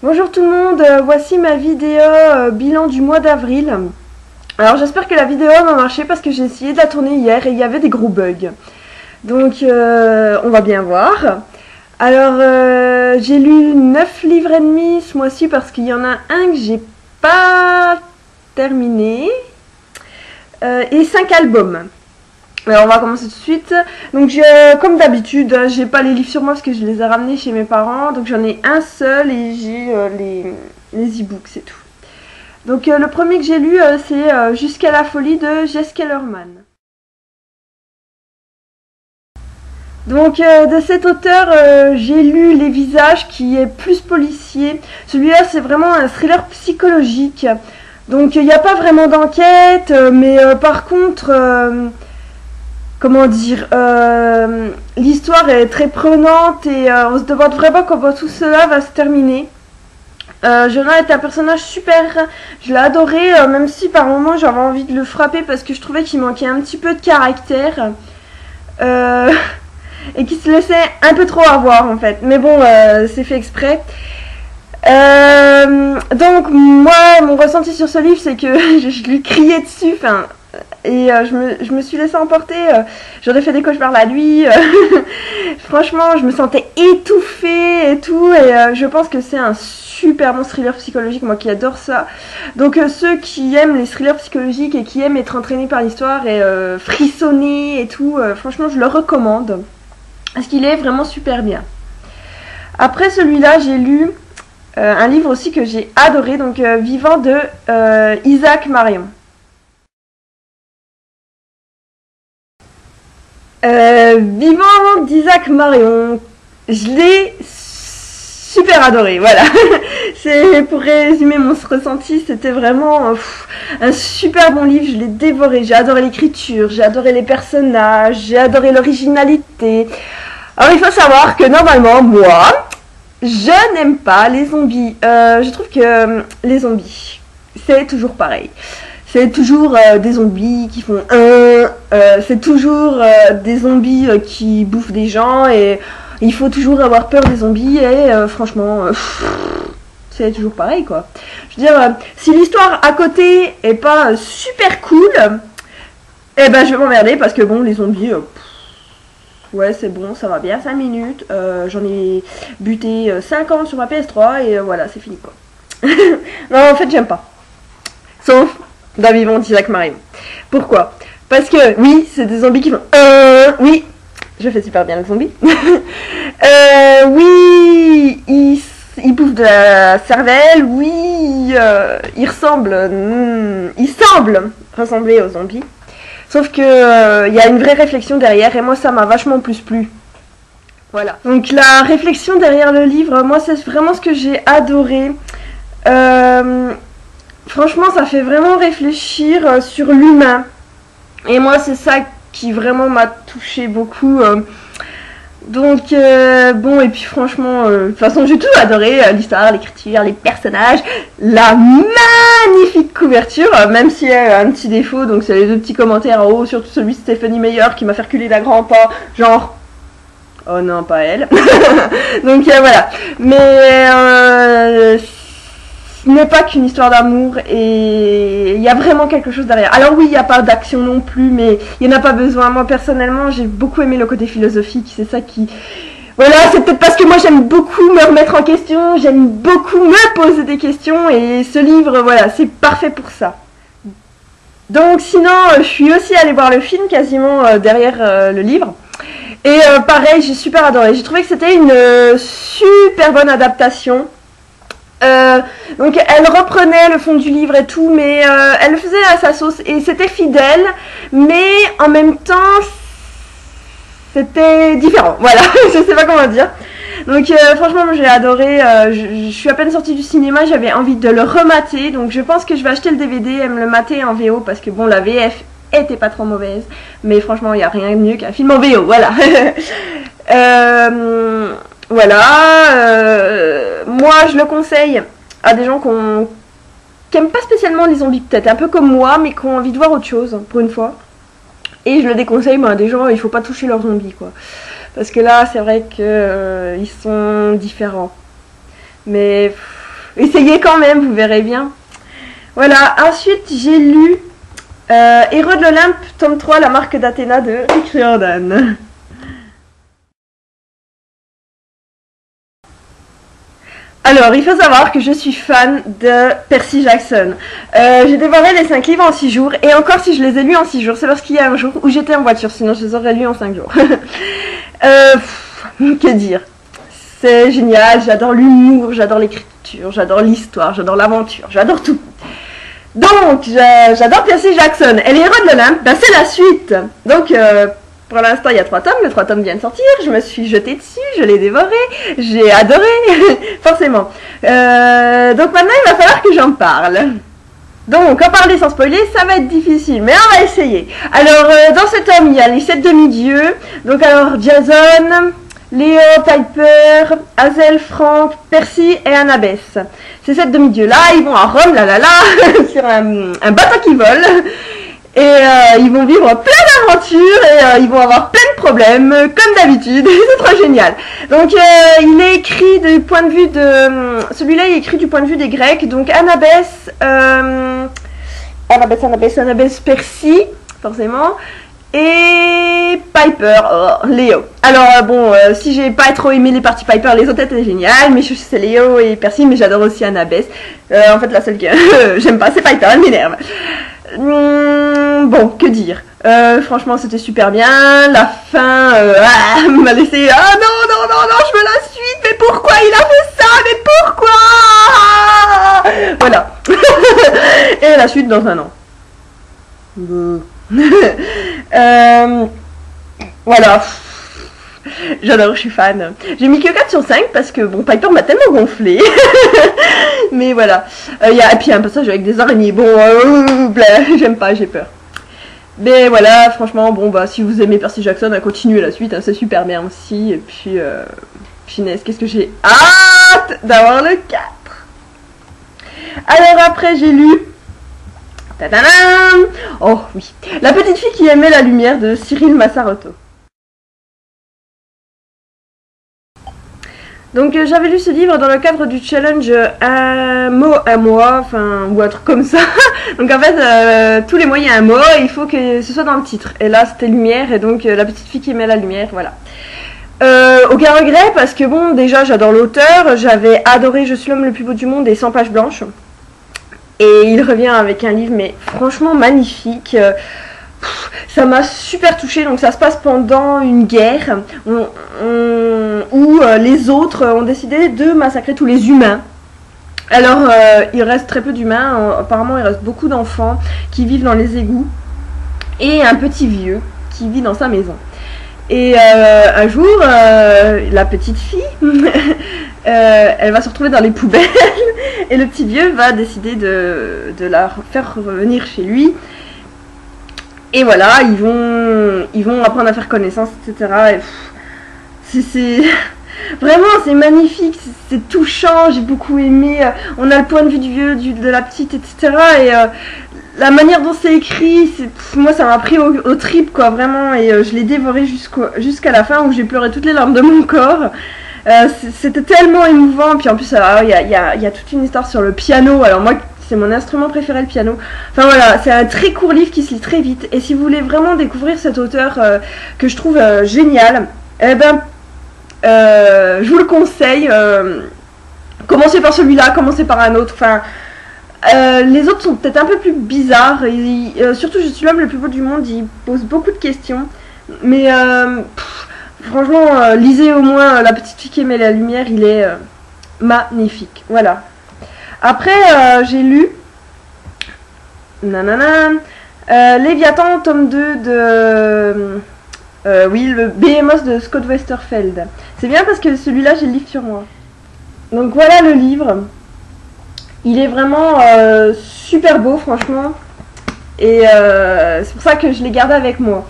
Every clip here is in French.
Bonjour tout le monde, voici ma vidéo bilan du mois d'avril. Alors j'espère que la vidéo va marcher parce que j'ai essayé de la tourner hier et il y avait des gros bugs. Donc on va bien voir. Alors j'ai lu 9 livres et demi ce mois-ci parce qu'il y en a un que j'ai pas terminé. Et 5 albums. Alors on va commencer tout de suite. Donc comme d'habitude, j'ai pas les livres sur moi parce que je les ai ramenés chez mes parents. Donc j'en ai un seul et j'ai les e-books, c'est tout. Donc le premier que j'ai lu, c'est Jusqu'à la folie de Jesse Kellerman. Donc de cet auteur, j'ai lu Les Visages qui est plus policier. Celui-là c'est vraiment un thriller psychologique. Donc il n'y a pas vraiment d'enquête, mais par contre... comment dire, l'histoire est très prenante et on se demande vraiment comment tout cela va se terminer. Jonah est un personnage super, je l'ai adoré, même si par moments j'avais envie de le frapper parce que je trouvais qu'il manquait un petit peu de caractère et qu'il se laissait un peu trop avoir en fait. Mais bon, c'est fait exprès. Donc moi, mon ressenti sur ce livre, c'est que je lui criais dessus, enfin... Et je me suis laissée emporter, j'en ai fait des cauchemars la nuit, franchement je me sentais étouffée et tout, et je pense que c'est un super bon thriller psychologique, moi qui adore ça. Donc ceux qui aiment les thrillers psychologiques et qui aiment être entraînés par l'histoire et frissonner et tout, franchement je le recommande, parce qu'il est vraiment super bien. Après celui-là j'ai lu un livre aussi que j'ai adoré, donc Vivant de Isaac Marion. Vivant d'Isaac Marion, je l'ai super adoré, voilà. C'est pour résumer mon ressenti, c'était vraiment un super bon livre, je l'ai dévoré, j'ai adoré l'écriture, j'ai adoré les personnages, j'ai adoré l'originalité. Alors il faut savoir que normalement, moi, je n'aime pas les zombies, je trouve que les zombies, c'est toujours pareil. C'est toujours des zombies qui font c'est toujours des zombies qui bouffent des gens et il faut toujours avoir peur des zombies et franchement, c'est toujours pareil quoi. Je veux dire, si l'histoire à côté est pas super cool, eh ben je vais m'emmerder parce que bon, les zombies, ouais c'est bon, ça va bien, 5 minutes, j'en ai buté 50 sur ma PS3 et voilà, c'est fini quoi. Non, en fait j'aime pas. Sauf dans Vivant d'Isaac Marion. Pourquoi? Parce que, oui, c'est des zombies qui font oui, je fais super bien le zombie. Oui, ils bouffent de la cervelle, oui, ils semblent ressembler aux zombies. Sauf que il y a une vraie réflexion derrière et moi ça m'a vachement plus plu. Voilà. Donc la réflexion derrière le livre, moi c'est vraiment ce que j'ai adoré. Franchement, ça fait vraiment réfléchir sur l'humain. Et moi, c'est ça qui vraiment m'a touché beaucoup. Donc, bon, et puis franchement, de toute façon, j'ai tout adoré. L'histoire, l'écriture, les personnages, la magnifique couverture, même si elle a un petit défaut. Donc, c'est les deux petits commentaires en haut, surtout celui de Stéphanie Meyer qui m'a fait reculer d'un grand pas. Genre, oh non, pas elle. Donc, voilà. Mais... ce n'est pas qu'une histoire d'amour et il y a vraiment quelque chose derrière. Alors oui, il n'y a pas d'action non plus, mais il n'y en a pas besoin. Moi personnellement, j'ai beaucoup aimé le côté philosophique, c'est ça qui... Voilà, c'est peut-être parce que moi j'aime beaucoup me remettre en question, j'aime beaucoup me poser des questions et ce livre, voilà, c'est parfait pour ça. Donc sinon, je suis aussi allée voir le film quasiment derrière le livre. Et pareil, j'ai super adoré. J'ai trouvé que c'était une super bonne adaptation. Donc elle reprenait le fond du livre et tout, mais elle le faisait à sa sauce et c'était fidèle, mais en même temps c'était différent, voilà. Je sais pas comment dire. Donc franchement j'ai adoré, je suis à peine sortie du cinéma, j'avais envie de le remater, donc je pense que je vais acheter le DVD et me le mater en VO parce que bon, la VF était pas trop mauvaise, mais franchement il n'y a rien de mieux qu'un film en VO, voilà. Voilà, moi je le conseille à des gens qui n'aiment pas spécialement les zombies, peut-être un peu comme moi, mais qui ont envie de voir autre chose pour une fois. Et je le déconseille à des gens, il faut pas toucher leurs zombies quoi. Parce que là c'est vrai que ils sont différents. Mais essayez quand même, vous verrez bien. Voilà, ensuite j'ai lu Héros de l'Olympe, tome 3, la marque d'Athéna de Rick Riordan. Alors, il faut savoir que je suis fan de Percy Jackson. J'ai dévoré les 5 livres en 6 jours, et encore si je les ai lus en 6 jours, c'est parce qu'il y a un jour où j'étais en voiture, sinon je les aurais lus en 5 jours. Que dire? C'est génial, j'adore l'humour, j'adore l'écriture, j'adore l'histoire, j'adore l'aventure, j'adore tout. Donc, j'adore Percy Jackson. Et les Héros de l'Olympe, ben, c'est la suite. Donc, pour l'instant, il y a 3 tomes. Les 3 tomes viennent de sortir. Je me suis jetée dessus, je l'ai dévoré. J'ai adoré, forcément. Donc maintenant, il va falloir que j'en parle. Donc, en parler sans spoiler, ça va être difficile, mais on va essayer. Alors, dans ce tome, il y a les 7 demi-dieux. Donc, alors, Jason, Léo, Piper, Hazel, Frank, Percy et Annabeth. Ces 7 demi-dieux-là, ils vont à Rome, sur un bateau qui vole. Et ils vont vivre plein d'aventures et ils vont avoir plein de problèmes, comme d'habitude. C'est trop génial. Donc, il est écrit du point de vue de... Celui-là, il est écrit du point de vue des Grecs. Donc, Annabeth, Percy, forcément. Et Piper, Léo. Alors bon, si j'ai pas trop aimé les parties Piper, les autres étaient géniales, mais c'est Léo et Percy, mais j'adore aussi Annabeth. En fait, la seule que j'aime pas, c'est Piper, elle m'énerve. Bon, que dire. Franchement, c'était super bien. La fin m'a laissé... Ah non, je veux la suite, mais pourquoi il a fait ça? Mais pourquoi? Voilà. Et la suite dans un an. Voilà, j'adore, je suis fan. J'ai mis que 4 sur 5 parce que bon, Piper m'a tellement gonflé. Mais voilà, et puis il y a un passage avec des araignées. Bon, j'aime pas, j'ai peur. Mais voilà, franchement, bon bah si vous aimez Percy Jackson, à continuer la suite, hein, c'est super bien aussi. Et puis, finesse, qu'est-ce que j'ai hâte d'avoir le 4. Alors après j'ai lu... Tadam! Oh oui, La petite fille qui aimait la lumière de Cyril Massaroto. Donc j'avais lu ce livre dans le cadre du challenge un mot un mois, enfin ou un truc comme ça. Donc en fait tous les mois il y a un mot et il faut que ce soit dans le titre. Et là c'était lumière et donc la petite fille qui aimait la lumière, voilà. Aucun regret parce que bon déjà j'adore l'auteur, j'avais adoré Je suis l'homme le plus beau du monde et 100 pages blanches. Et il revient avec un livre, mais franchement magnifique. Ça m'a super touchée. Donc ça se passe pendant une guerre où les autres ont décidé de massacrer tous les humains. Alors il reste très peu d'humains. Apparemment il reste beaucoup d'enfants qui vivent dans les égouts. Et un petit vieux qui vit dans sa maison. Et un jour, la petite fille, elle va se retrouver dans les poubelles et le petit vieux va décider de la faire revenir chez lui. Et voilà, ils vont apprendre à faire connaissance, etc. C'est vraiment, c'est magnifique, c'est touchant, j'ai beaucoup aimé. On a le point de vue du vieux, de la petite, etc. Et la manière dont c'est écrit, moi ça m'a pris au trip quoi, vraiment, et je l'ai dévoré jusqu'à la fin où j'ai pleuré toutes les larmes de mon corps. C'était tellement émouvant, puis en plus il y a toute une histoire sur le piano, alors moi c'est mon instrument préféré le piano. Enfin voilà, c'est un très court livre qui se lit très vite, et si vous voulez vraiment découvrir cet auteur que je trouve génial, eh ben je vous le conseille, commencez par celui-là, commencez par un autre, enfin... les autres sont peut-être un peu plus bizarres, surtout Je suis l'homme le plus beau du monde, il pose beaucoup de questions, mais franchement lisez au moins La petite fille qui aimait la lumière, il est magnifique, voilà. Après j'ai lu Léviathan tome 2 de oui, le Behemoth de Scott Westerfeld. C'est bien parce que celui-là j'ai le livre sur moi. Donc voilà le livre. Il est vraiment super beau, franchement. Et c'est pour ça que je l'ai gardé avec moi.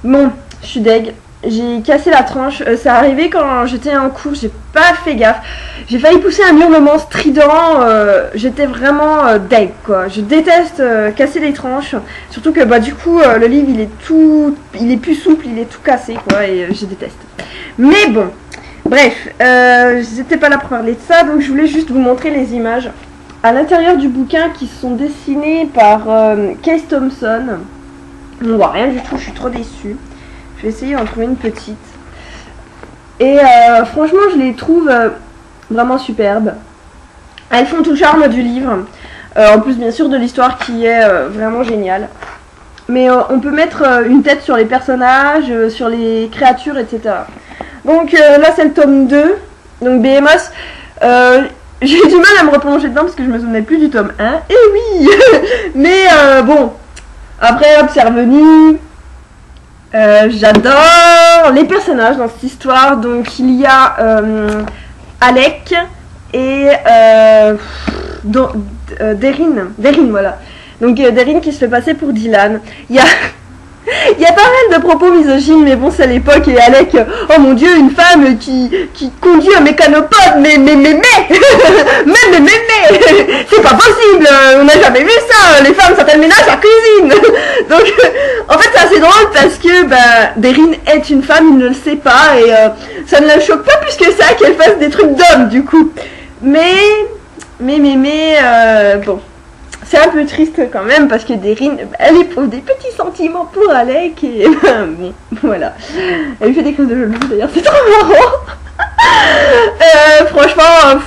Bon, je suis deg. J'ai cassé la tranche. C'est arrivé quand j'étais en cours, j'ai pas fait gaffe. J'ai failli pousser un hurlement strident. J'étais vraiment deg, quoi. Je déteste casser les tranches. Surtout que, bah, du coup, le livre, il est plus souple, il est tout cassé, quoi. Et je déteste. Mais bon. Bref, j'étais pas là pour parler de ça, donc je voulais juste vous montrer les images à l'intérieur du bouquin qui sont dessinées par Case Thompson. On voit rien du tout, je suis trop déçue. Je vais essayer d'en trouver une petite. Et franchement, je les trouve vraiment superbes. Elles font tout le charme du livre. En plus, bien sûr, de l'histoire qui est vraiment géniale. Mais on peut mettre une tête sur les personnages, sur les créatures, etc. Donc là, c'est le tome 2. Donc BMOS. J'ai du mal à me replonger dedans parce que je me souvenais plus du tome 1. Et oui. Mais bon. Après, hop, c'est revenu. J'adore les personnages dans cette histoire. Donc il y a Alec et Deryn, voilà. Donc Deryn qui se fait passer pour Dylan. Il y a pas mal de propos misogynes, mais bon, c'est l'époque. Et Alec, oh mon dieu, une femme qui conduit un mécanopode, mais c'est pas possible, on n'a jamais vu ça, les femmes sortent le ménage en cuisine. Donc en fait c'est assez drôle parce que Deryn est une femme, il ne le sait pas, et ça ne le choque pas plus que ça qu'elle fasse des trucs d'homme du coup. Mais bon, c'est un peu triste quand même parce que Deryn, elle éprouve des petits sentiments pour Alec et bon, voilà. Elle lui fait des crises de jalousie d'ailleurs, c'est trop marrant. Franchement,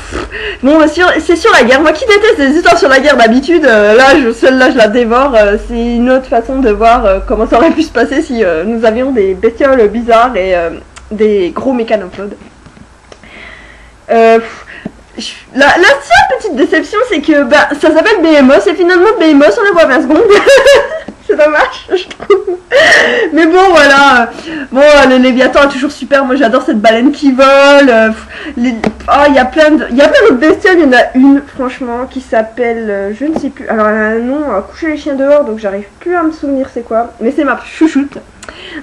bon, c'est sur la guerre. Moi qui déteste les histoires sur la guerre d'habitude, celle-là je la dévore. C'est une autre façon de voir comment ça aurait pu se passer si nous avions des bestioles bizarres et des gros mécanopodes. La seule petite déception, c'est que ça s'appelle BMOS et finalement BMOS on le voit 20 secondes. C'est dommage, je trouve. Mais bon, voilà. Bon, le Léviathan est toujours super. Moi, j'adore cette baleine qui vole. Il y a plein d'autres bestioles. Il y en a une, franchement, qui s'appelle... je ne sais plus. Alors, elle a un nom, coucher les chiens dehors, donc j'arrive plus à me souvenir c'est quoi. Mais c'est ma chouchoute.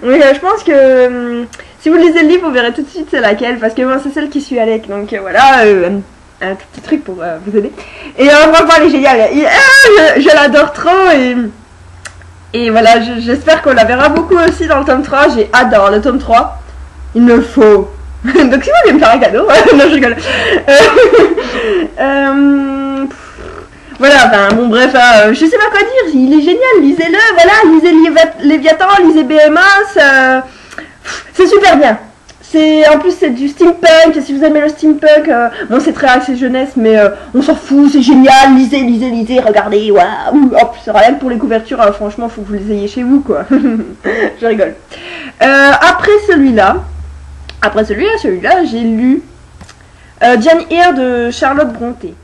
Donc, je pense que... si vous lisez le livre, vous verrez tout de suite c'est laquelle. Parce que moi, c'est celle qui suit Alec. Donc, voilà... un tout petit truc pour vous aider. Et franchement, elle est géniale. Je l'adore trop et voilà, j'espère qu'on la verra beaucoup aussi dans le tome 3. J'ai hâte d'avoir le tome 3. Il me faut. Donc si vous voulez me faire un cadeau, non je rigole. Voilà, enfin bon bref, je sais pas quoi dire, il est génial, lisez-le, voilà, lisez Léviathan, lisez BMOS, c'est super bien. En plus c'est du steampunk, si vous aimez le steampunk, bon c'est très axé jeunesse, mais on s'en fout, c'est génial, lisez, regardez, waouh, hop, c'est rien que pour les couvertures, franchement faut que vous les ayez chez vous quoi, je rigole. Après celui-là, j'ai lu Jane Eyre de Charlotte Brontë.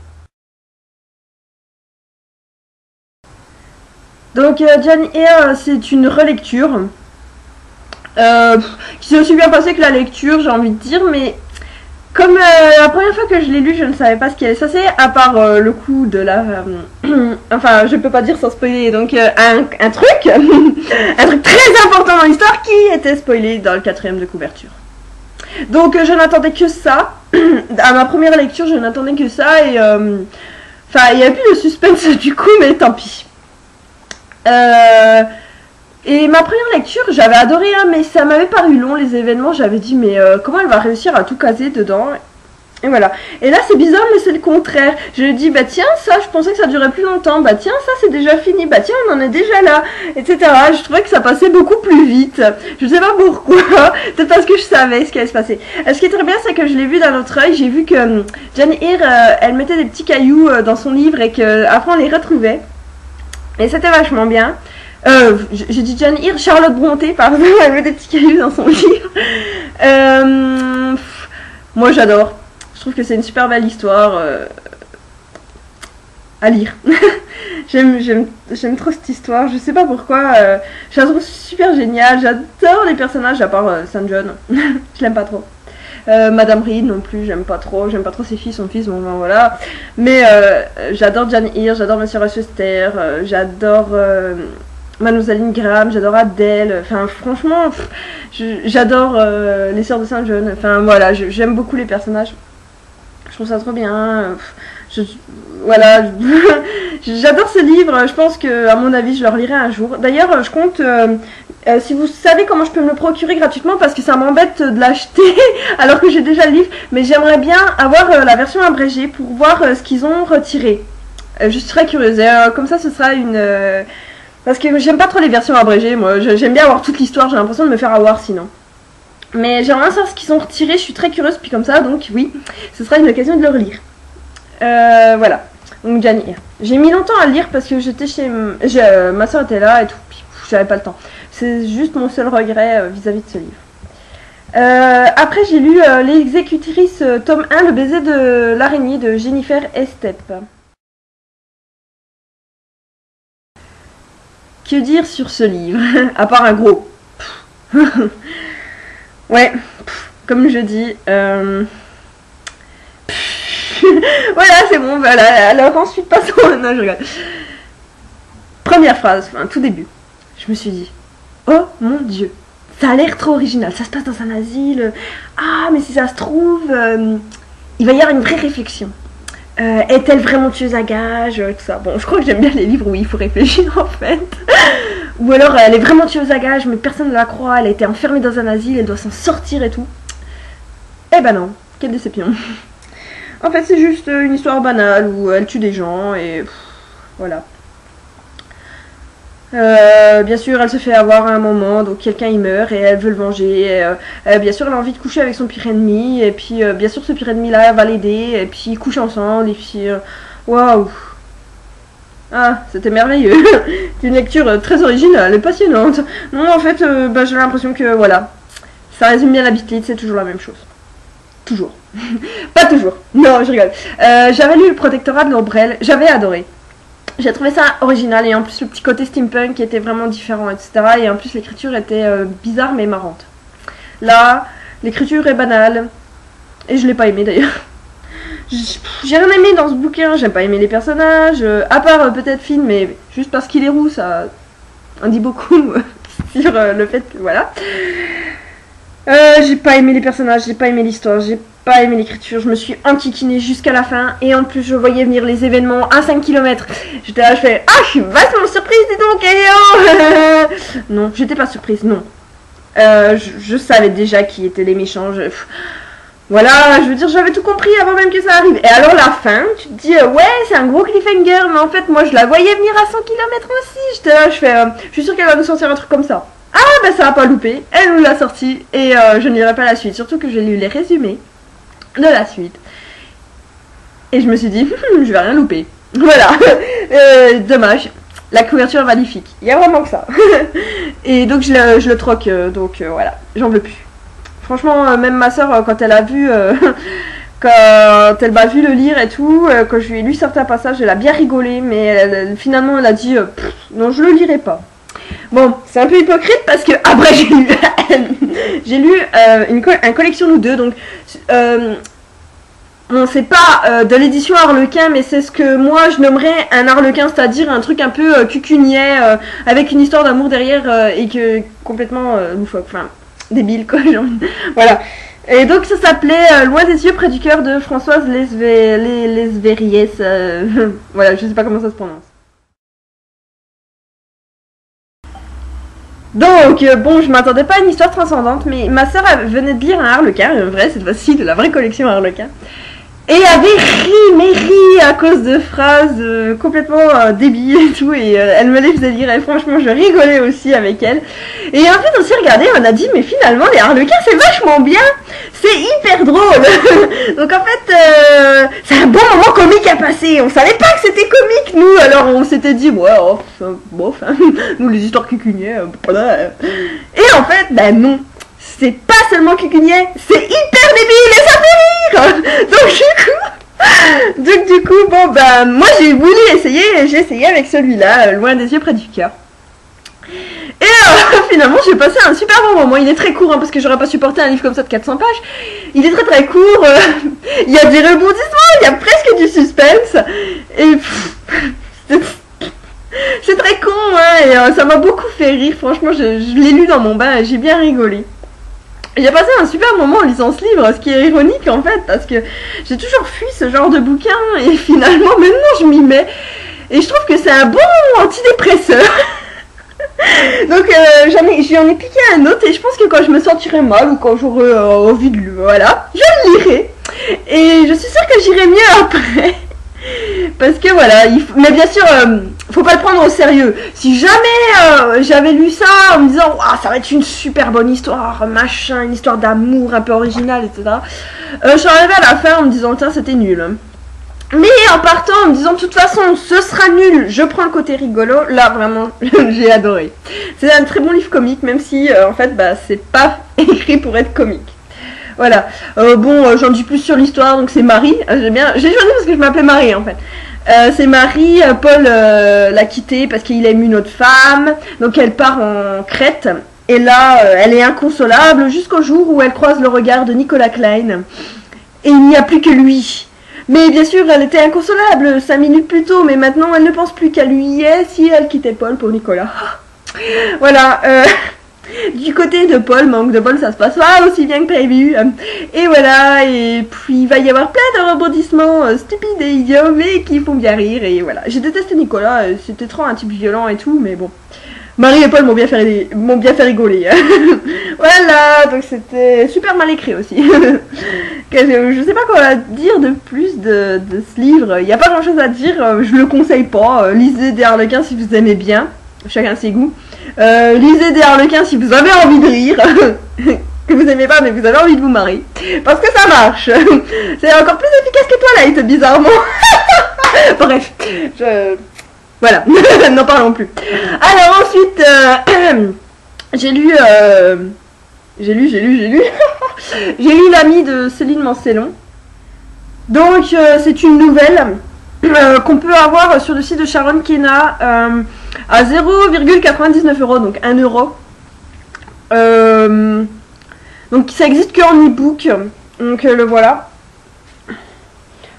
Donc Jane Eyre, c'est une relecture. Qui s'est aussi bien passé que la lecture, j'ai envie de dire, mais comme la première fois que je l'ai lu, je ne savais pas ce qui allait se passer, à part le coup de la... enfin, je peux pas dire sans spoiler, donc un truc, un truc très important dans l'histoire qui était spoilé dans le 4e de couverture. Donc je n'attendais que ça, à ma première lecture, je n'attendais que ça, et enfin, il n'y avait plus de suspense du coup, mais tant pis. Et ma première lecture, j'avais adoré, hein, mais ça m'avait paru long les événements. J'avais dit, mais comment elle va réussir à tout caser dedans? Et voilà. Et là, c'est bizarre, mais c'est le contraire. Je lui dis, bah tiens, ça, je pensais que ça durait plus longtemps. Bah tiens, ça, c'est déjà fini. Bah tiens, on en est déjà là, etc. Je trouvais que ça passait beaucoup plus vite. Je sais pas pourquoi. Peut-être parce que je savais ce qui allait se passer. Ce qui est très bien, c'est que je l'ai vu d'un autre œil. J'ai vu que Jane Eyre, elle mettait des petits cailloux dans son livre et qu'après, on les retrouvait. Et c'était vachement bien. J'ai dit Jane Eyre, Charlotte Brontë, pardon, elle met des petits cailloux dans son livre. Moi j'adore. Je trouve que c'est une super belle histoire à lire. J'aime trop cette histoire, je sais pas pourquoi. Je la trouve super géniale, j'adore les personnages à part Saint John. Je l'aime pas trop. Madame Reed non plus, j'aime pas trop ses filles, son fils, bon ben voilà. Mais j'adore Jane Eyre, j'adore Monsieur Rochester, j'adore Mademoiselle Ingram, j'adore Adèle, enfin franchement, j'adore les sœurs de Saint John, enfin voilà, j'aime beaucoup les personnages, je trouve ça trop bien, Je, voilà, j'adore ce livre, je pense que à mon avis je le relirai un jour. D'ailleurs je compte, si vous savez comment je peux me le procurer gratuitement, parce que ça m'embête de l'acheter alors que j'ai déjà le livre, mais j'aimerais bien avoir la version abrégée pour voir ce qu'ils ont retiré. Je suis très curieuse, et, comme ça ce sera une... parce que j'aime pas trop les versions abrégées, moi j'aime bien avoir toute l'histoire, j'ai l'impression de me faire avoir sinon. Mais j'aimerais bien savoir ce qu'ils ont retiré, je suis très curieuse, puis comme ça, donc oui, ce sera une occasion de le relire. Voilà, donc Jane Eyre. J'ai mis longtemps à le lire parce que j'étais chez... ma soeur était là et tout, puis j'avais pas le temps. C'est juste mon seul regret vis-à-vis de ce livre. Après j'ai lu L'exécutrice tome 1, Le baiser de l'araignée de Jennifer Estep. Que dire sur ce livre? À part un gros. Ouais, comme je dis... voilà, c'est bon, voilà. Alors ensuite, passons... Non, je regarde. Première phrase, enfin, tout début. Je me suis dit, oh mon Dieu, ça a l'air trop original. Ça se passe dans un asile. Ah, mais si ça se trouve, il va y avoir une vraie réflexion. Est-elle vraiment tueuse à gages, tout ça. Bon, je crois que j'aime bien les livres où il faut réfléchir, en fait. Ou alors, elle est vraiment tueuse à gages, mais personne ne la croit. Elle a été enfermée dans un asile, elle doit s'en sortir et tout. Eh ben non, quelle déception. En fait, c'est juste une histoire banale où elle tue des gens et voilà. Bien sûr, elle se fait avoir à un moment, donc quelqu'un y meurt et elle veut le venger. Bien sûr, elle a envie de coucher avec son pire ennemi et puis bien sûr, ce pire ennemi-là va l'aider et puis ils couchent ensemble et puis waouh. Ah, c'était merveilleux. C'est une lecture très originale et passionnante. Non, en fait, j'ai l'impression que voilà, ça résume bien la Beat-Lit, c'est toujours la même chose. Toujours. Pas toujours. Non, je rigole. J'avais lu Le Protectorat de l'Ombrelle. J'avais adoré. J'ai trouvé ça original et en plus le petit côté steampunk était vraiment différent, etc. Et en plus l'écriture était bizarre mais marrante. Là, l'écriture est banale. Et je l'ai pas aimé d'ailleurs. J'ai rien aimé dans ce bouquin. J'aime pas aimé les personnages. À part peut-être Finn, mais juste parce qu'il est roux, ça en dit beaucoup sur le fait que voilà. J'ai pas aimé les personnages, j'ai pas aimé l'histoire, j'ai pas aimé l'écriture, je me suis enquiquinée jusqu'à la fin et en plus je voyais venir les événements à 5 km. J'étais là, je fais ah, je suis vachement surprise, dis donc, oh. Non, j'étais pas surprise, non. Je savais déjà qui étaient les méchants, voilà, je veux dire, j'avais tout compris avant même que ça arrive. Et alors la fin, tu te dis, ouais, c'est un gros cliffhanger, mais en fait, moi je la voyais venir à 100 km aussi. J'étais là, je fais, je suis sûre qu'elle va nous sortir un truc comme ça. Ah bah ça a pas loupé, elle nous l'a sorti et je ne lirai pas la suite, surtout que j'ai lu les résumés de la suite. Et je me suis dit, je vais rien louper. Voilà, dommage, la couverture est magnifique, il y a vraiment que ça. Et donc je le troque, donc voilà, j'en veux plus. Franchement, même ma soeur, quand elle a vu... quand elle m'a vu le lire et tout, quand je lui ai lu certains passages, elle a bien rigolé, mais finalement elle a dit, non je le lirai pas. Bon, c'est un peu hypocrite parce que après j'ai lu une collection nous deux, donc bon, c'est pas de l'édition Harlequin, mais c'est ce que moi je nommerais un Harlequin, c'est-à-dire un truc un peu cucugnet avec une histoire d'amour derrière et que complètement loufoque, enfin débile quoi. Voilà. Et donc ça s'appelait Loin des yeux près du cœur de Françoise Lesverriès. Voilà, je sais pas comment ça se prononce. Donc, bon, je m'attendais pas à une histoire transcendante, mais ma soeur venait de lire un Harlequin, vrai, cette fois-ci, de la vraie collection Harlequin, et avait ri à cause de phrases complètement débiles et tout, et elle me les faisait lire, et franchement, je rigolais aussi avec elle. Et en fait, on s'est regardé, on a dit, mais finalement, les Harlequins, c'est vachement bien, c'est hyper drôle. Donc en fait, c'est un bon moment comique à passer. On savait pas que c'était comique, nous, alors on s'était dit, ouais, oh, bof, hein. Nous, les histoires cucugnet, et en fait, ben non. C'est pas seulement cucugnet, c'est hyper débile et ça fait rire. Donc du coup, bon bah moi j'ai voulu essayer et j'ai essayé avec celui-là, Loin des yeux près du cœur. Et finalement j'ai passé un super bon moment. Il est très court hein, parce que j'aurais pas supporté un livre comme ça de 400 pages. Il est très court, il y a des rebondissements, il y a presque du suspense. Et c'est très con hein, et ça m'a beaucoup fait rire. Franchement je l'ai lu dans mon bain et j'ai bien rigolé. J'ai passé un super moment en lisant ce livre, ce qui est ironique en fait, parce que j'ai toujours fui ce genre de bouquin et finalement maintenant je m'y mets. Et je trouve que c'est un bon antidépresseur. Donc j'en ai piqué un autre et je pense que quand je me sentirai mal ou quand j'aurai envie de le... Voilà, je le lirai. Et je suis sûre que j'irai mieux après. Parce que voilà, mais bien sûr, faut pas le prendre au sérieux. Si jamais j'avais lu ça en me disant wow, ça va être une super bonne histoire, machin, une histoire d'amour un peu originale, etc. Je suis arrivée à la fin en me disant tiens c'était nul. Mais en partant en me disant de toute façon ce sera nul, je prends le côté rigolo, là vraiment j'ai adoré. C'est un très bon livre comique même si en fait bah, c'est pas écrit pour être comique. Voilà. Bon, j'en dis plus sur l'histoire, donc c'est Marie. J'ai choisi parce que je m'appelais Marie en fait. C'est Marie, Paul l'a quittée parce qu'il aime une autre femme, donc elle part en Crète. Et là, elle est inconsolable jusqu'au jour où elle croise le regard de Nicolas Klein. Et il n'y a plus que lui. Mais bien sûr, elle était inconsolable 5 minutes plus tôt, mais maintenant elle ne pense plus qu'à lui et si elle quittait Paul pour Nicolas. Voilà. Du côté de Paul, manque de bol, ça se passe pas aussi bien que prévu. Et voilà, et puis il va y avoir plein de rebondissements stupides et idiots, mais qui font bien rire. Et voilà, j'ai détesté Nicolas, c'était trop un type violent et tout, mais bon. Marie et Paul m'ont bien fait rigoler. Voilà, donc c'était super mal écrit aussi. Je sais pas quoi dire de plus de ce livre. Il n'y a pas grand chose à dire, je le conseille pas. Lisez des Harlequins si vous aimez bien, chacun ses goûts. Lisez des Harlequins si vous avez envie de rire. Que vous aimez pas mais vous avez envie de vous marier. Parce que ça marche. C'est encore plus efficace que Twilight, bizarrement. Bref, voilà, n'en parlons plus. Alors ensuite, j'ai lu j'ai lu L'ami de Céline Mancelon. Donc c'est une nouvelle qu'on peut avoir sur le site de Sharon Kena à 0,99 €, donc 1 euro. Donc ça existe qu'en e-book, donc le voilà.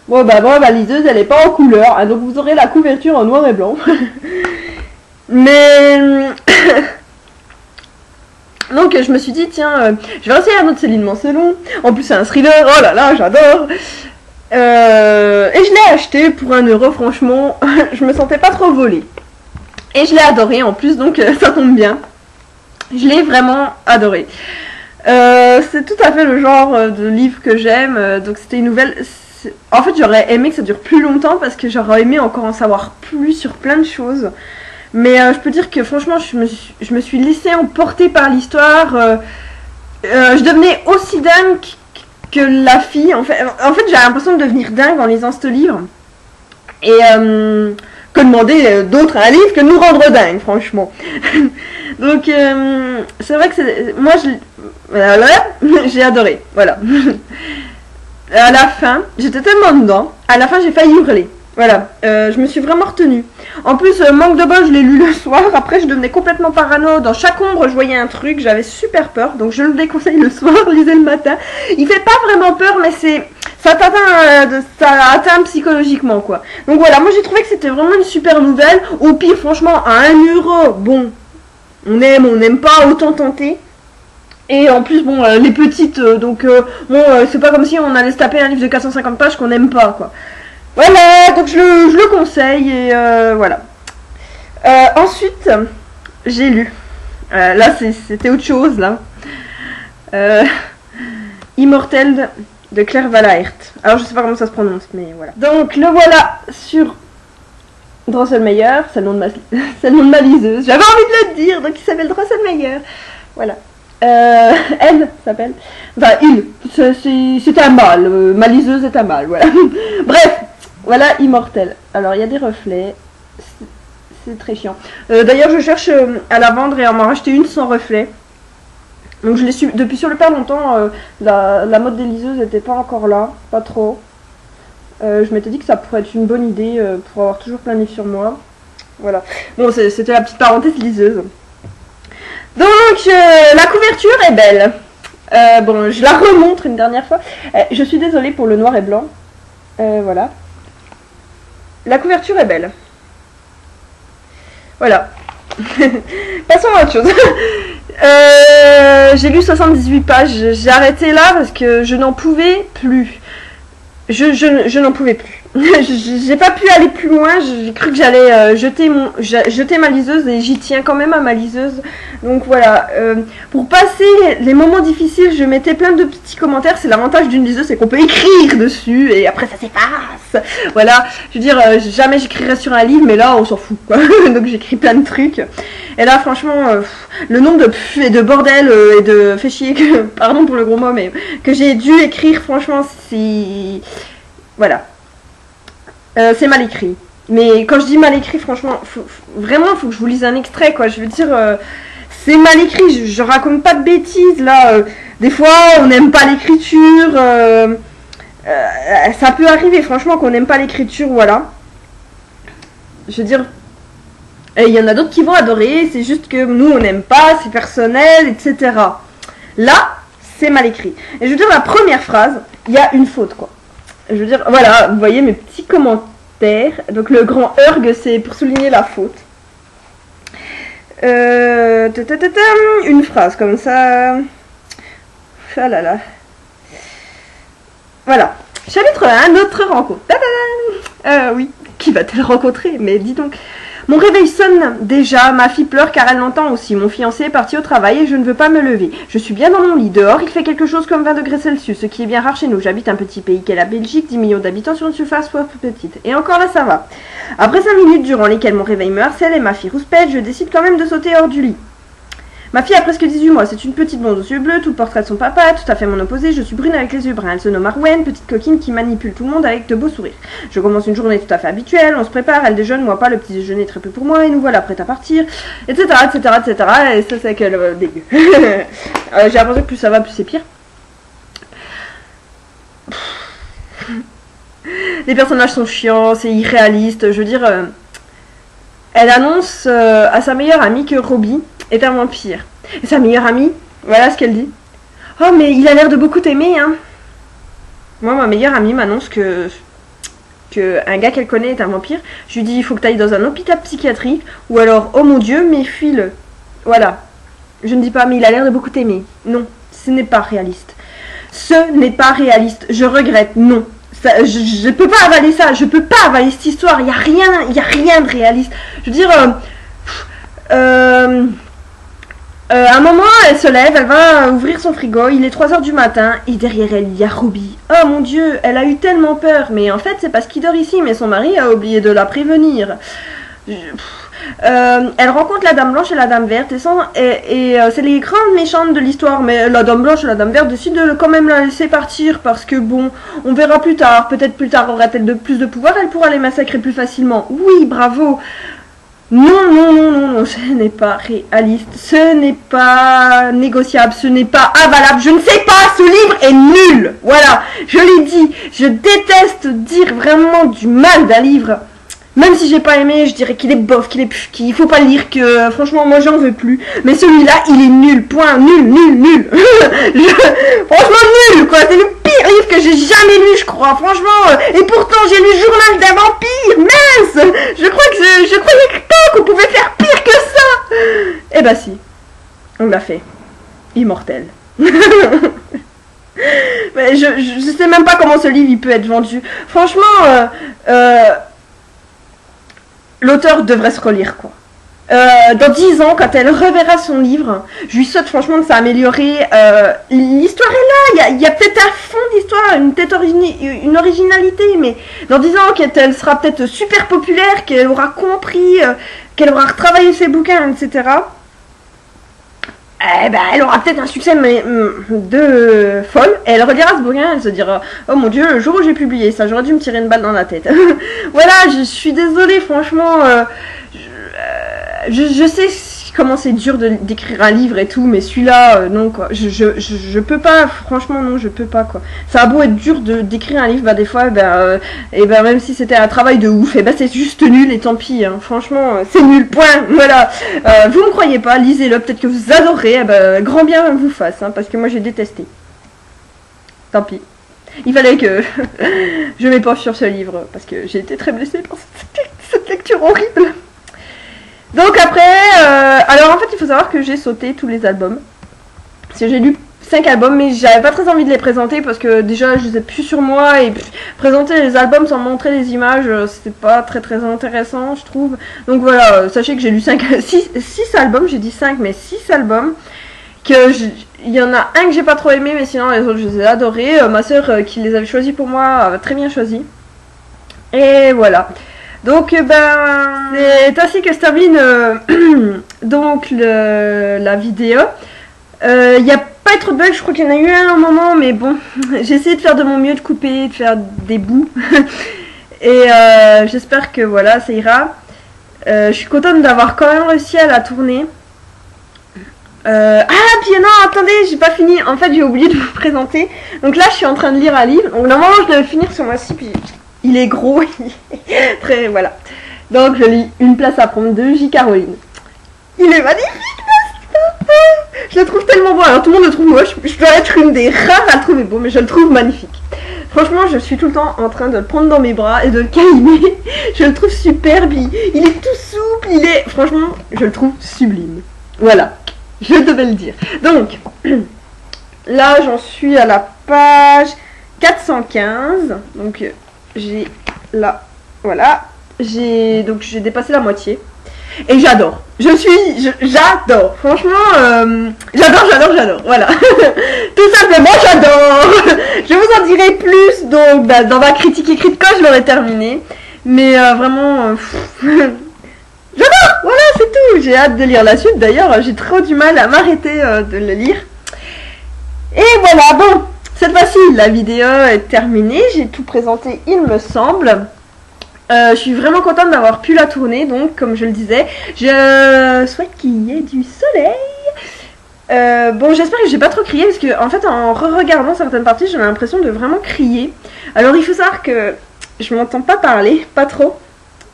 Bon bah la liseuse elle est pas en couleur, hein, donc vous aurez la couverture en noir et blanc. Mais donc je me suis dit tiens, je vais essayer un autre Céline Mancelon. En plus c'est un thriller, oh là là j'adore. Et je l'ai acheté pour 1 euro, franchement, je me sentais pas trop volée. Et je l'ai adoré en plus, donc ça tombe bien. Je l'ai vraiment adoré. C'est tout à fait le genre de livre que j'aime, donc c'était une nouvelle... En fait j'aurais aimé que ça dure plus longtemps parce que j'aurais aimé encore en savoir plus sur plein de choses. Mais je peux dire que franchement je me suis laissée emporter par l'histoire. Je devenais aussi dingue que la fille. En fait j'ai l'impression de devenir dingue en lisant ce livre. Et que demander d'autres un livre que de nous rendre dingue, franchement. Donc c'est vrai que moi j'ai adoré, voilà. À la fin, j'étais tellement dedans, à la fin j'ai failli hurler. Voilà, je me suis vraiment retenue. En plus, manque de bol, je l'ai lu le soir. Après, je devenais complètement parano. Dans chaque ombre, je voyais un truc. J'avais super peur. Donc, je le déconseille le soir, lisez le matin. Il fait pas vraiment peur, mais ça atteint psychologiquement, quoi. Donc, voilà, moi j'ai trouvé que c'était vraiment une super nouvelle. Au pire, franchement, à 1 euro, bon, on n'aime pas, autant tenter. Et en plus, bon, les petites, donc, bon, c'est pas comme si on allait se taper un livre de 450 pages qu'on n'aime pas, quoi. Voilà, donc je le conseille et voilà. Ensuite, j'ai lu. Là, c'était autre chose, là. Immortel de Claire Valaert. Alors, je sais pas comment ça se prononce, mais voilà. Donc, le voilà sur Drosselmeyer. C'est le nom de ma liseuse. J'avais envie de le dire, donc il s'appelle Drosselmeyer. Voilà. Elle s'appelle. Enfin, c'est un mâle. Ma liseuse est un mâle, voilà. Bref. Voilà, Immortel. Alors, il y a des reflets. C'est très chiant. D'ailleurs, je cherche à la vendre et à m'en racheter une sans reflet. Donc, je l'ai su depuis sur le pas longtemps. La mode des liseuses n'était pas encore là. Pas trop. Je m'étais dit que ça pourrait être une bonne idée pour avoir toujours plein de livres sur moi. Voilà. Bon, c'était la petite parenthèse liseuse. Donc, la couverture est belle. Bon, je la remontre une dernière fois. Je suis désolée pour le noir et blanc. Voilà. La couverture est belle. Voilà. Passons à autre chose. J'ai lu 78 pages, j'ai arrêté là parce que je n'en pouvais plus. Je n'en pouvais plus. J'ai pas pu aller plus loin, j'ai cru que j'allais jeter ma liseuse et j'y tiens quand même à ma liseuse. Donc voilà, pour passer les moments difficiles, je mettais plein de petits commentaires. C'est l'avantage d'une liseuse, c'est qu'on peut écrire dessus et après ça s'efface. Voilà, je veux dire, jamais j'écrirais sur un livre, mais là on s'en fout quoi. Donc j'écris plein de trucs. Et là franchement, le nombre de pfff et de bordel et de fait chier que, pardon pour le gros mot, mais que j'ai dû écrire, franchement, c'est... Voilà. C'est mal écrit. Mais quand je dis mal écrit, franchement, vraiment, il faut que je vous lise un extrait, quoi. Je veux dire, c'est mal écrit. Je raconte pas de bêtises, là. Des fois, on n'aime pas l'écriture. Ça peut arriver, franchement, qu'on n'aime pas l'écriture, voilà. Je veux dire, il y en a d'autres qui vont adorer. C'est juste que nous, on n'aime pas, c'est personnel, etc. Là, c'est mal écrit. Et je veux dire, la première phrase, il y a une faute, quoi. Je veux dire, voilà, vous voyez mes petits commentaires. Donc le grand erg, c'est pour souligner la faute. Une phrase comme ça. Ah là là. Voilà. Chapitre 1, notre rencontre. Oui, qui va-t-elle rencontrer? Mais dis donc. Mon réveil sonne déjà, ma fille pleure car elle l'entend aussi. Mon fiancé est parti au travail et je ne veux pas me lever. Je suis bien dans mon lit. Dehors, il fait quelque chose comme 20 degrés Celsius, ce qui est bien rare chez nous. J'habite un petit pays qu'est la Belgique, 10 millions d'habitants sur une surface soit petite. Et encore là, ça va. Après 5 minutes durant lesquelles mon réveil me harcèle et ma fille rouspète, je décide quand même de sauter hors du lit. Ma fille a presque 18 mois, c'est une petite blonde aux yeux bleus, tout le portrait de son papa, tout à fait mon opposé, je suis brune avec les yeux bruns. Elle se nomme Arwen, petite coquine qui manipule tout le monde avec de beaux sourires. Je commence une journée tout à fait habituelle, on se prépare, elle déjeune, moi pas, le petit déjeuner très peu pour moi, et nous voilà prêts à partir, etc., etc., etc., et ça c'est que le début. J'ai l'impression que plus ça va, plus c'est pire. Les personnages sont chiants, c'est irréaliste, je veux dire... Elle annonce à sa meilleure amie que Robbie est un vampire. Et sa meilleure amie, voilà ce qu'elle dit. Oh, mais il a l'air de beaucoup t'aimer, hein. Moi, ma meilleure amie m'annonce que un gars qu'elle connaît est un vampire. Je lui dis, il faut que tu ailles dans un hôpital psychiatrique. Ou alors, oh mon Dieu, méfie-le. Voilà. Je ne dis pas, mais il a l'air de beaucoup t'aimer. Non, ce n'est pas réaliste. Ce n'est pas réaliste. Je regrette, non. Ça, je peux pas avaler ça, je peux pas avaler cette histoire, il y a rien de réaliste. Je veux dire, à un moment, elle se lève, elle va ouvrir son frigo, il est 3 h du matin, et derrière elle, il y a Robbie. Oh mon Dieu, elle a eu tellement peur, mais en fait, c'est parce qu'il dort ici, mais son mari a oublié de la prévenir. Elle rencontre la Dame Blanche et la Dame Verte et c'est les grandes méchantes de l'histoire, mais la Dame Blanche et la Dame Verte décident de quand même la laisser partir parce que bon, on verra plus tard, peut-être plus tard aura-t-elle plus de pouvoir, elle pourra les massacrer plus facilement. Oui, bravo. Non, ce n'est pas réaliste, ce n'est pas négociable, ce n'est pas avalable, je ne sais pas, ce livre est nul. Voilà, je l'ai dit, je déteste dire vraiment du mal d'un livre. Même si j'ai pas aimé, je dirais qu'il est bof, qu'il faut pas le lire, que franchement moi j'en veux plus. Mais celui-là, il est nul, point, nul. Franchement nul, quoi. C'est le pire livre que j'ai jamais lu, je crois. Franchement, et pourtant j'ai lu Journal d'un vampire, mince. Je croyais qu'on pouvait faire pire que ça. Eh bah si, on l'a fait. Immortel. Mais je sais même pas comment ce livre il peut être vendu. Franchement, l'auteur devrait se relire, quoi. Dans 10 ans, quand elle reverra son livre, je lui souhaite franchement de s'améliorer. L'histoire est là, il y a peut-être un fond d'histoire, une originalité, mais dans 10 ans, qu'elle sera peut-être super populaire, qu'elle aura compris, qu'elle aura retravaillé ses bouquins, etc. Eh ben, elle aura peut-être un succès de folle, et elle relira ce bouquin, elle se dira « Oh mon Dieu, le jour où j'ai publié ça, j'aurais dû me tirer une balle dans la tête. » Voilà, je suis désolée, franchement, je sais comment c'est dur d'écrire un livre et tout, mais celui-là, non, quoi. Je peux pas, franchement, non, je peux pas, quoi. Ça a beau être dur d'écrire un livre, bah des fois, même si c'était un travail de ouf, c'est juste nul, et tant pis, hein. Franchement, c'est nul, point, voilà. Vous me croyez pas, lisez-le, peut-être que vous adorez, grand bien vous fasse, hein, parce que moi j'ai détesté. Tant pis. Il fallait que je m'épanche sur ce livre, parce que j'ai été très blessée par cette lecture horrible. Donc après, alors en fait il faut savoir que j'ai sauté tous les albums. Parce que j'ai lu 5 albums, mais j'avais pas très envie de les présenter parce que déjà je les ai plus sur moi et présenter les albums sans montrer les images, c'était pas très intéressant je trouve. Donc voilà, sachez que j'ai lu 6 albums, j'ai dit 5 mais 6 albums. Il y en a un que j'ai pas trop aimé, mais sinon les autres je les ai adorés. Ma soeur qui les avait choisis pour moi avait très bien choisi. Et voilà. Donc c'est ainsi que se termine donc la vidéo. Il n'y a pas trop de bugs, je crois qu'il y en a eu un moment, mais bon, j'ai essayé de faire de mon mieux, de couper, de faire des bouts. Et j'espère que voilà, ça ira. Je suis contente d'avoir quand même réussi à la tourner. Ah, puis non, attendez, j'ai pas fini. En fait, j'ai oublié de vous présenter. Donc là, je suis en train de lire un livre. Donc normalement, je devais finir ce mois-ci, puis il est gros. Très, voilà. Donc, je lis Une place à prendre de J. Caroline. Il est magnifique, je le trouve tellement beau. Alors tout le monde le trouve moche. Je dois être une des rares à le trouver beau, mais je le trouve magnifique. Franchement, je suis tout le temps en train de le prendre dans mes bras et de le câliner. Je le trouve superbe. Il est tout souple. Franchement, je le trouve sublime. Voilà, je devais le dire. Donc, là, j'en suis à la page 415. Donc, j'ai là, voilà. J'ai dépassé la moitié. Et j'adore. J'adore. Franchement, j'adore. Voilà. Tout simplement, j'adore. Je vous en dirai plus donc dans ma critique écrite quand je l'aurai terminé. Mais vraiment, j'adore. Voilà, c'est tout. J'ai hâte de lire la suite. D'ailleurs, j'ai trop du mal à m'arrêter de le lire. Et voilà, bon. Cette fois-ci, la vidéo est terminée. J'ai tout présenté, il me semble. Je suis vraiment contente d'avoir pu la tourner, donc comme je le disais, je souhaite qu'il y ait du soleil. Bon, j'espère que j'ai pas trop crié, parce que en fait, en re-regardant certaines parties, j'avais l'impression de vraiment crier. Alors il faut savoir que je m'entends pas parler, pas trop.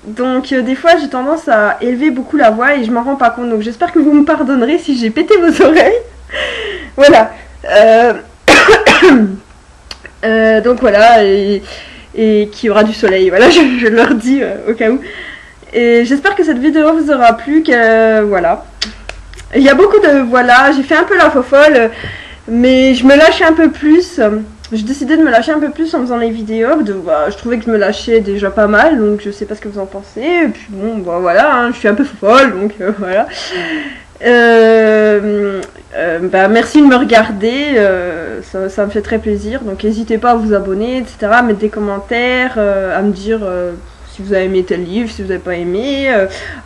Donc des fois, j'ai tendance à élever beaucoup la voix et je m'en rends pas compte. Donc j'espère que vous me pardonnerez si j'ai pété vos oreilles. Voilà. Donc voilà, et qu'il y aura du soleil, voilà, je leur dis au cas où. Et j'espère que cette vidéo vous aura plu, que voilà. Il y a beaucoup de voilà, j'ai fait un peu la fofolle, mais je me lâchais un peu plus. J'ai décidé de me lâcher un peu plus en faisant les vidéos. Je trouvais que je me lâchais déjà pas mal, donc je sais pas ce que vous en pensez. Et puis bon, voilà, hein, je suis un peu fofolle, donc voilà. Merci de me regarder, ça me fait très plaisir, donc n'hésitez pas à vous abonner, etc., à mettre des commentaires, à me dire si vous avez aimé tel livre, si vous n'avez pas aimé,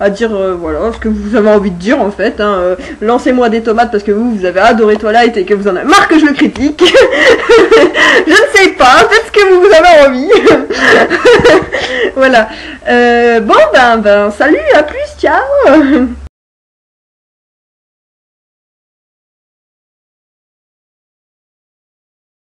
à dire voilà ce que vous avez envie de dire en fait, hein, lancez-moi des tomates parce que vous avez adoré Twilight et que vous en avez marre que je le critique. Je ne sais pas, faites ce que vous avez envie. Voilà, bon salut, à plus, ciao.